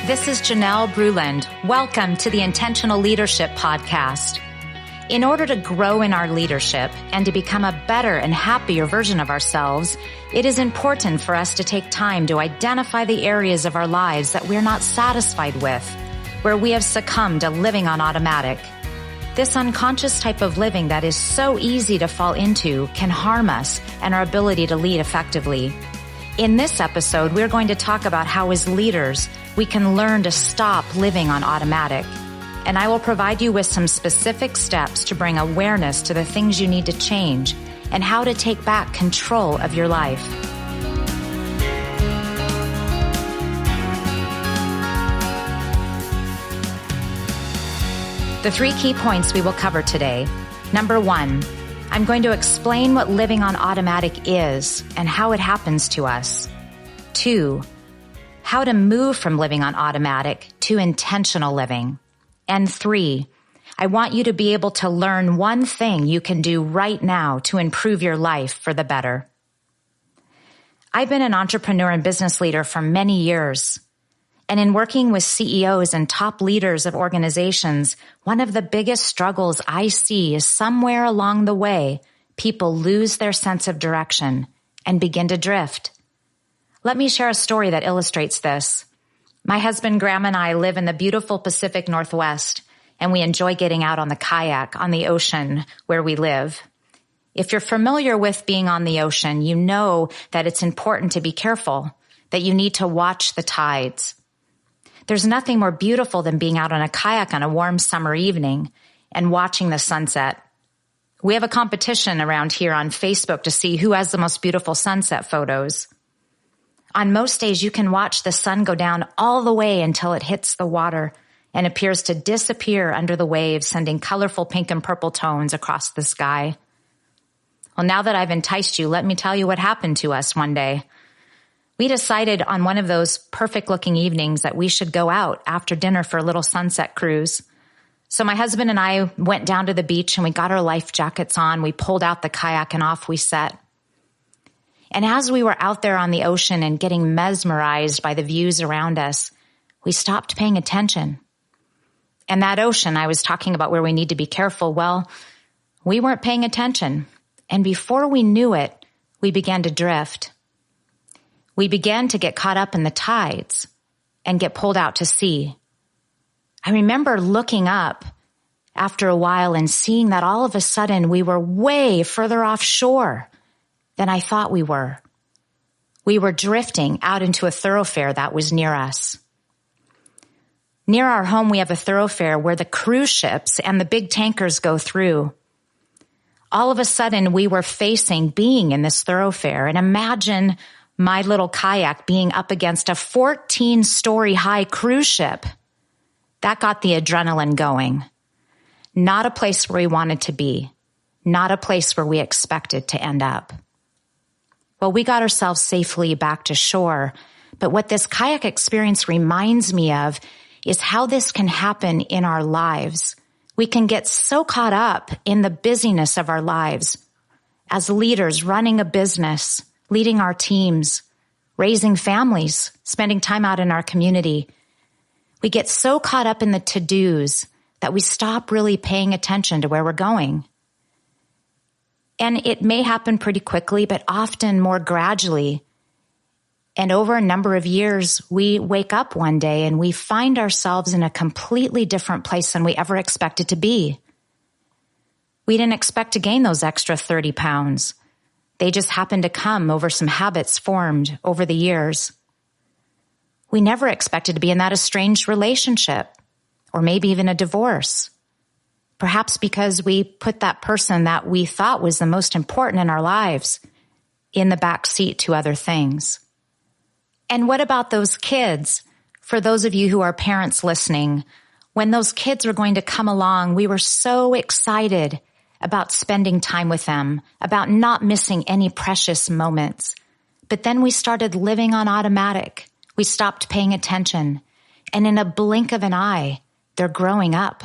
This is Janelle Bruland. Welcome to the Intentional Leadership Podcast. In order to grow in our leadership and to become a better and happier version of ourselves, it is important for us to take time to identify the areas of our lives that we're not satisfied with, where we have succumbed to living on automatic. This unconscious type of living that is so easy to fall into can harm us and our ability to lead effectively. In this episode, we're going to talk about how as leaders, we can learn to stop living on automatic. And I will provide you with some specific steps to bring awareness to the things you need to change and how to take back control of your life. The 3 key points we will cover today. Number 1, I'm going to explain what living on automatic is and how it happens to us. 2, how to move from living on automatic to intentional living. And 3, I want you to be able to learn one thing you can do right now to improve your life for the better. I've been an entrepreneur and business leader for many years. And in working with CEOs and top leaders of organizations, one of the biggest struggles I see is somewhere along the way, people lose their sense of direction and begin to drift. Let me share a story that illustrates this. My husband, Graham, and I live in the beautiful Pacific Northwest, and we enjoy getting out on the kayak on the ocean where we live. If you're familiar with being on the ocean, you know that it's important to be careful, that you need to watch the tides. There's nothing more beautiful than being out on a kayak on a warm summer evening and watching the sunset. We have a competition around here on Facebook to see who has the most beautiful sunset photos. On most days, you can watch the sun go down all the way until it hits the water and appears to disappear under the waves, sending colorful pink and purple tones across the sky. Well, now that I've enticed you, let me tell you what happened to us one day. We decided on one of those perfect-looking evenings that we should go out after dinner for a little sunset cruise. So my husband and I went down to the beach and we got our life jackets on. We pulled out the kayak and off we set. And as we were out there on the ocean and getting mesmerized by the views around us, we stopped paying attention. And that ocean, I was talking about where we need to be careful. Well, we weren't paying attention. And before we knew it, we began to drift. We began to get caught up in the tides and get pulled out to sea. I remember looking up after a while and seeing that all of a sudden we were way further offshore than I thought we were. We were drifting out into a thoroughfare that was near us. Near our home, we have a thoroughfare where the cruise ships and the big tankers go through. All of a sudden, we were facing being in this thoroughfare. And imagine my little kayak being up against a 14-story high cruise ship. That got the adrenaline going. Not a place where we wanted to be. Not a place where we expected to end up. Well, we got ourselves safely back to shore. But what this kayak experience reminds me of is how this can happen in our lives. We can get so caught up in the busyness of our lives as leaders running a business, leading our teams, raising families, spending time out in our community. We get so caught up in the to-dos that we stop really paying attention to where we're going. And it may happen pretty quickly, but often more gradually. And over a number of years, we wake up one day and we find ourselves in a completely different place than we ever expected to be. We didn't expect to gain those extra 30 pounds. They just happened to come over some habits formed over the years. We never expected to be in that estranged relationship, or maybe even a divorce. Perhaps because we put that person that we thought was the most important in our lives in the back seat to other things. And what about those kids? For those of you who are parents listening, when those kids were going to come along, we were so excited about spending time with them, about not missing any precious moments. But then we started living on automatic. We stopped paying attention. And in a blink of an eye, they're growing up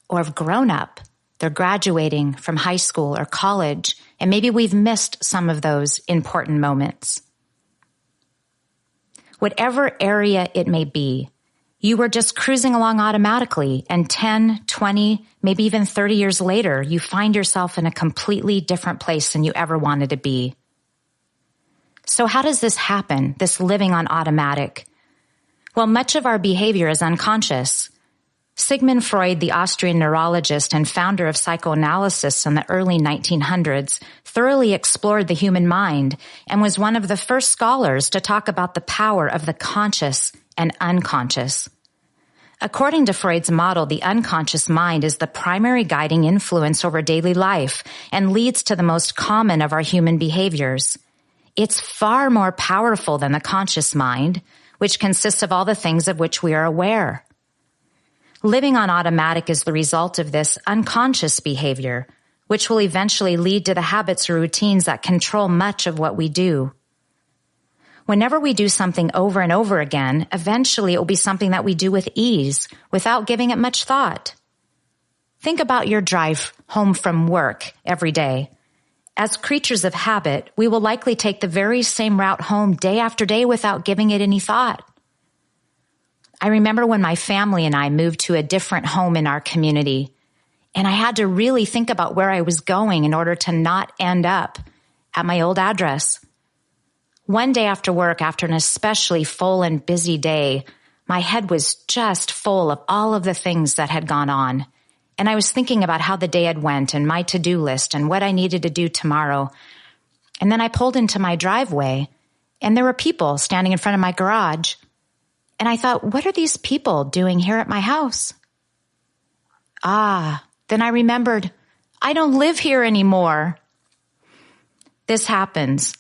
or have grown up. They're graduating from high school or college, and maybe we've missed some of those important moments. Whatever area it may be, You were just cruising along automatically, and 10, 20, maybe even 30 years later, you find yourself in a completely different place than you ever wanted to be. So how does this happen, this living on automatic? Well, much of our behavior is unconscious. Sigmund Freud, the Austrian neurologist and founder of psychoanalysis in the early 1900s, thoroughly explored the human mind and was one of the first scholars to talk about the power of the conscious and unconscious. According to Freud's model, the unconscious mind is the primary guiding influence over daily life and leads to the most common of our human behaviors. It's far more powerful than the conscious mind, which consists of all the things of which we are aware. Living on automatic is the result of this unconscious behavior, which will eventually lead to the habits or routines that control much of what we do. Whenever we do something over and over again, eventually it will be something that we do with ease, without giving it much thought. Think about your drive home from work every day. As creatures of habit, we will likely take the very same route home day after day without giving it any thought. I remember when my family and I moved to a different home in our community, and I had to really think about where I was going in order to not end up at my old address. One day after work, after an especially full and busy day, my head was just full of all of the things that had gone on. And I was thinking about how the day had went and my to-do list and what I needed to do tomorrow. And then I pulled into my driveway, and there were people standing in front of my garage. And I thought, what are these people doing here at my house? Then I remembered, I don't live here anymore. This happens,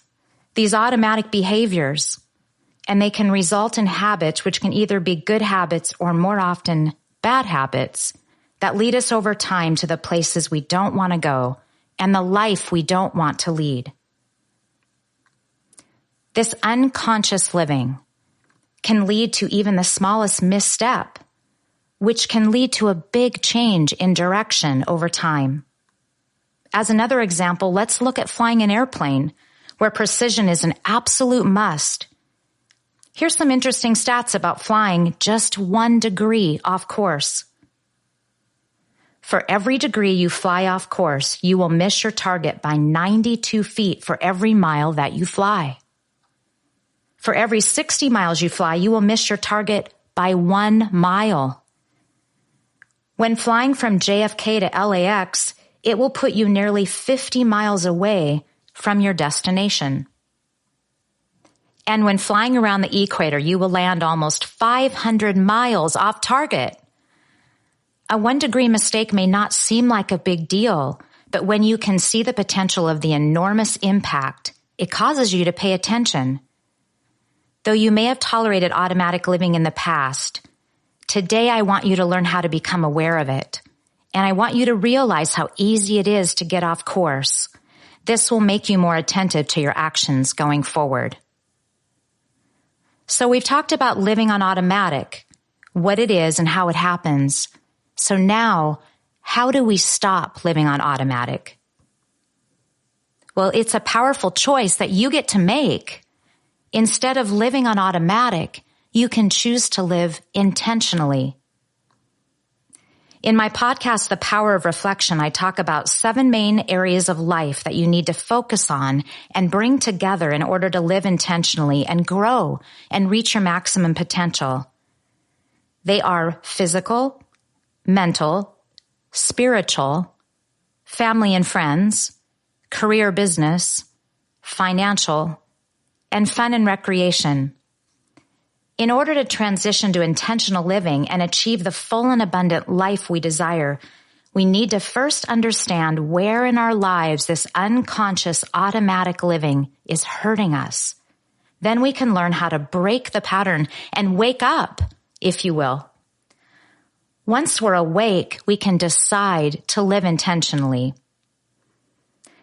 these automatic behaviors, and they can result in habits which can either be good habits or more often bad habits that lead us over time to the places we don't want to go and the life we don't want to lead. This unconscious living can lead to even the smallest misstep, which can lead to a big change in direction over time. As another example, let's look at flying an airplane, where precision is an absolute must. Here's some interesting stats about flying just 1 degree off course. For every degree you fly off course, you will miss your target by 92 feet for every mile that you fly. For every 60 miles you fly, you will miss your target by 1 mile. When flying from JFK to LAX, it will put you nearly 50 miles away from your destination. And when flying around the equator, you will land almost 500 miles off target. A 1 degree mistake may not seem like a big deal, but when you can see the potential of the enormous impact, it causes you to pay attention. Though you may have tolerated automatic living in the past, today I want you to learn how to become aware of it. And I want you to realize how easy it is to get off course. This will make you more attentive to your actions going forward. So we've talked about living on automatic, what it is and how it happens. So now, how do we stop living on automatic? Well, it's a powerful choice that you get to make. Instead of living on automatic, you can choose to live intentionally. In my podcast, The Power of Reflection, I talk about 7 main areas of life that you need to focus on and bring together in order to live intentionally and grow and reach your maximum potential. They are physical, mental, spiritual, family and friends, career, business, financial, and fun and recreation. In order to transition to intentional living and achieve the full and abundant life we desire, we need to first understand where in our lives this unconscious automatic living is hurting us. Then we can learn how to break the pattern and wake up, if you will. Once we're awake, we can decide to live intentionally.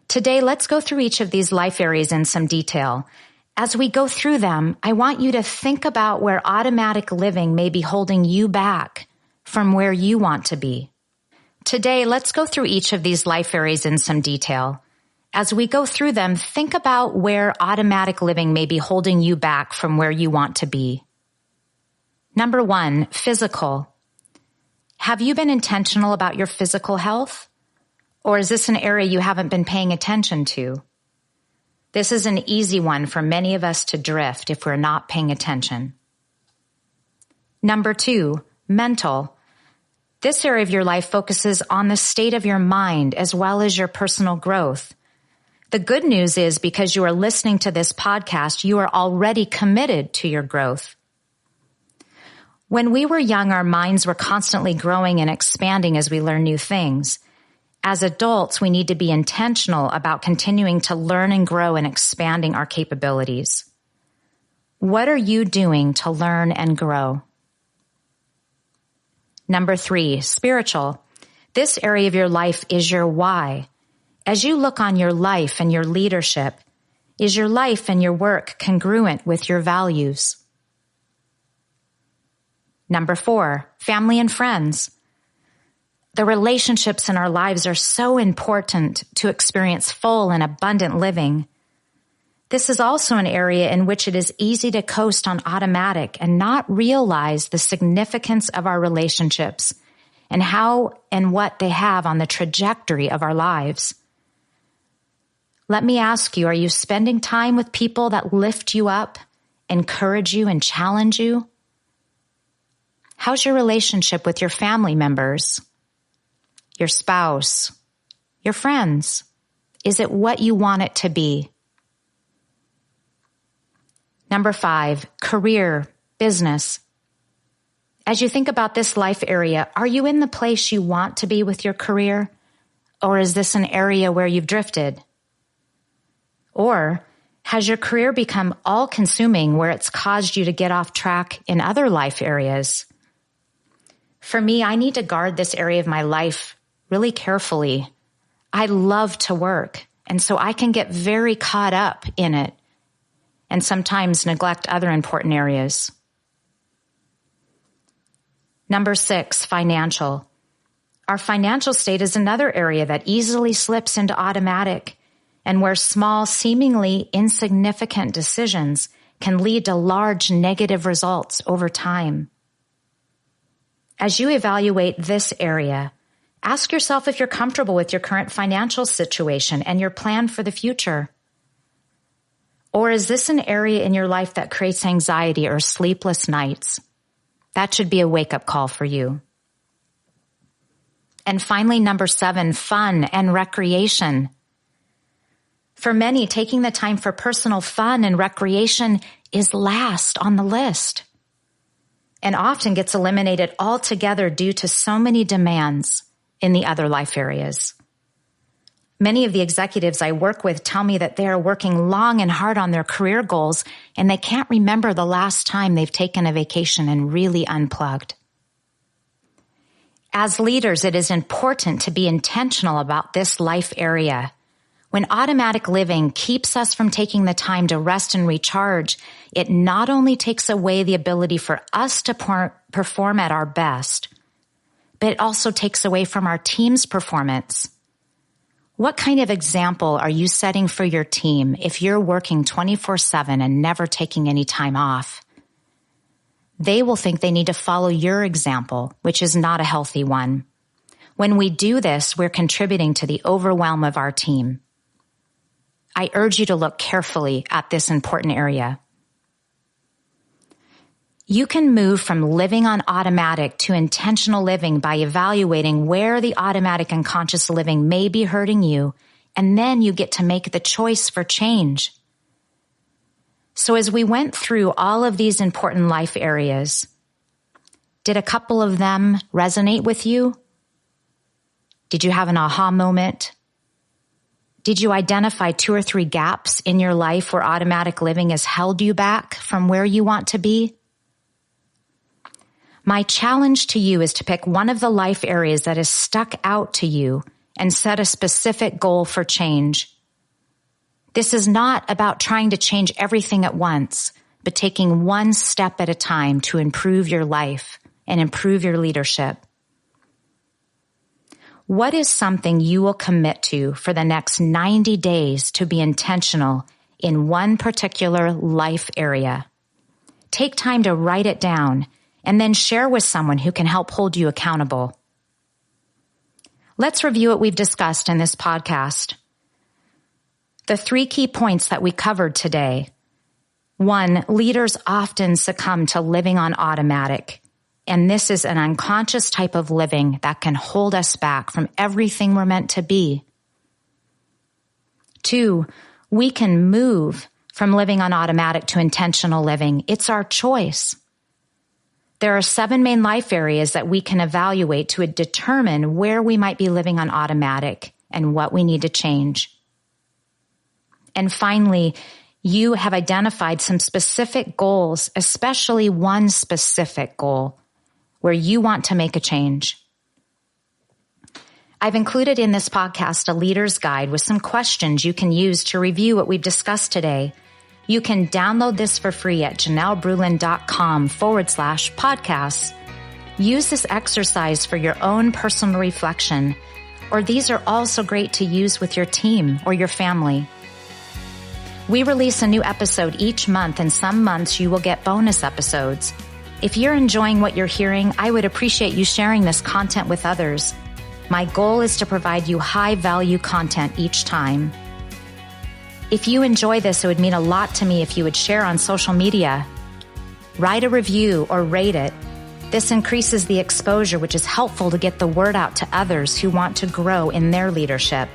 Today, let's go through each of these life areas in some detail. As we go through them, I want you to think about where automatic living may be holding you back from where you want to be. Today, let's go through each of these life areas in some detail. As we go through them, think about where automatic living may be holding you back from where you want to be. Number 1, physical. Have you been intentional about your physical health? Or is this an area you haven't been paying attention to? This is an easy one for many of us to drift if we're not paying attention. Number 2, mental. This area of your life focuses on the state of your mind as well as your personal growth. The good news is because you are listening to this podcast, you are already committed to your growth. When we were young, our minds were constantly growing and expanding as we learn new things. As adults, we need to be intentional about continuing to learn and grow and expanding our capabilities. What are you doing to learn and grow? Number 3, spiritual. This area of your life is your why. As you look on your life and your leadership, is your life and your work congruent with your values? Number 4, family and friends. The relationships in our lives are so important to experience full and abundant living. This is also an area in which it is easy to coast on automatic and not realize the significance of our relationships and how and what they have on the trajectory of our lives. Let me ask you, are you spending time with people that lift you up, encourage you, and challenge you? How's your relationship with your family members, your spouse, your friends? Is it what you want it to be? Number 5, career, business. As you think about this life area, are you in the place you want to be with your career? Or is this an area where you've drifted? Or has your career become all-consuming where it's caused you to get off track in other life areas? For me, I need to guard this area of my life really carefully. I love to work, and so I can get very caught up in it and sometimes neglect other important areas. Number 6, financial. Our financial state is another area that easily slips into automatic and where small, seemingly insignificant decisions can lead to large negative results over time. As you evaluate this area, ask yourself if you're comfortable with your current financial situation and your plan for the future. Or is this an area in your life that creates anxiety or sleepless nights? That should be a wake-up call for you. And finally, number 7, fun and recreation. For many, taking the time for personal fun and recreation is last on the list and often gets eliminated altogether due to so many demands in the other life areas. Many of the executives I work with tell me that they are working long and hard on their career goals, and they can't remember the last time they've taken a vacation and really unplugged. As leaders, it is important to be intentional about this life area. When automatic living keeps us from taking the time to rest and recharge, it not only takes away the ability for us to perform at our best, but it also takes away from our team's performance. What kind of example are you setting for your team if you're working 24/7 and never taking any time off? They will think they need to follow your example, which is not a healthy one. When we do this, we're contributing to the overwhelm of our team. I urge you to look carefully at this important area. You can move from living on automatic to intentional living by evaluating where the automatic and conscious living may be hurting you, and then you get to make the choice for change. So as we went through all of these important life areas, did a couple of them resonate with you? Did you have an aha moment? Did you identify 2 or 3 gaps in your life where automatic living has held you back from where you want to be? My challenge to you is to pick one of the life areas that is stuck out to you and set a specific goal for change. This is not about trying to change everything at once, but taking one step at a time to improve your life and improve your leadership. What is something you will commit to for the next 90 days to be intentional in one particular life area? Take time to write it down and then share with someone who can help hold you accountable. Let's review what we've discussed in this podcast. The 3 key points that we covered today. 1, leaders often succumb to living on automatic, and this is an unconscious type of living that can hold us back from everything we're meant to be. 2, we can move from living on automatic to intentional living. It's our choice. There are 7 main life areas that we can evaluate to determine where we might be living on automatic and what we need to change. And finally, you have identified some specific goals, especially one specific goal where you want to make a change. I've included in this podcast a leader's guide with some questions you can use to review what we've discussed today. You can download this for free at janellebruland.com/podcasts. Use this exercise for your own personal reflection, or these are also great to use with your team or your family. We release a new episode each month, and some months you will get bonus episodes. If you're enjoying what you're hearing, I would appreciate you sharing this content with others. My goal is to provide you high-value content each time. If you enjoy this, it would mean a lot to me if you would share on social media. Write a review or rate it. This increases the exposure, which is helpful to get the word out to others who want to grow in their leadership.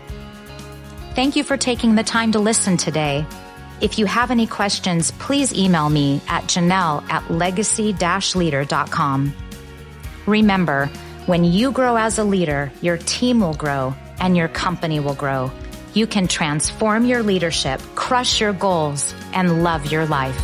Thank you for taking the time to listen today. If you have any questions, please email me at janelle@legacy-leader.com. Remember, when you grow as a leader, your team will grow and your company will grow. You can transform your leadership, crush your goals, and love your life.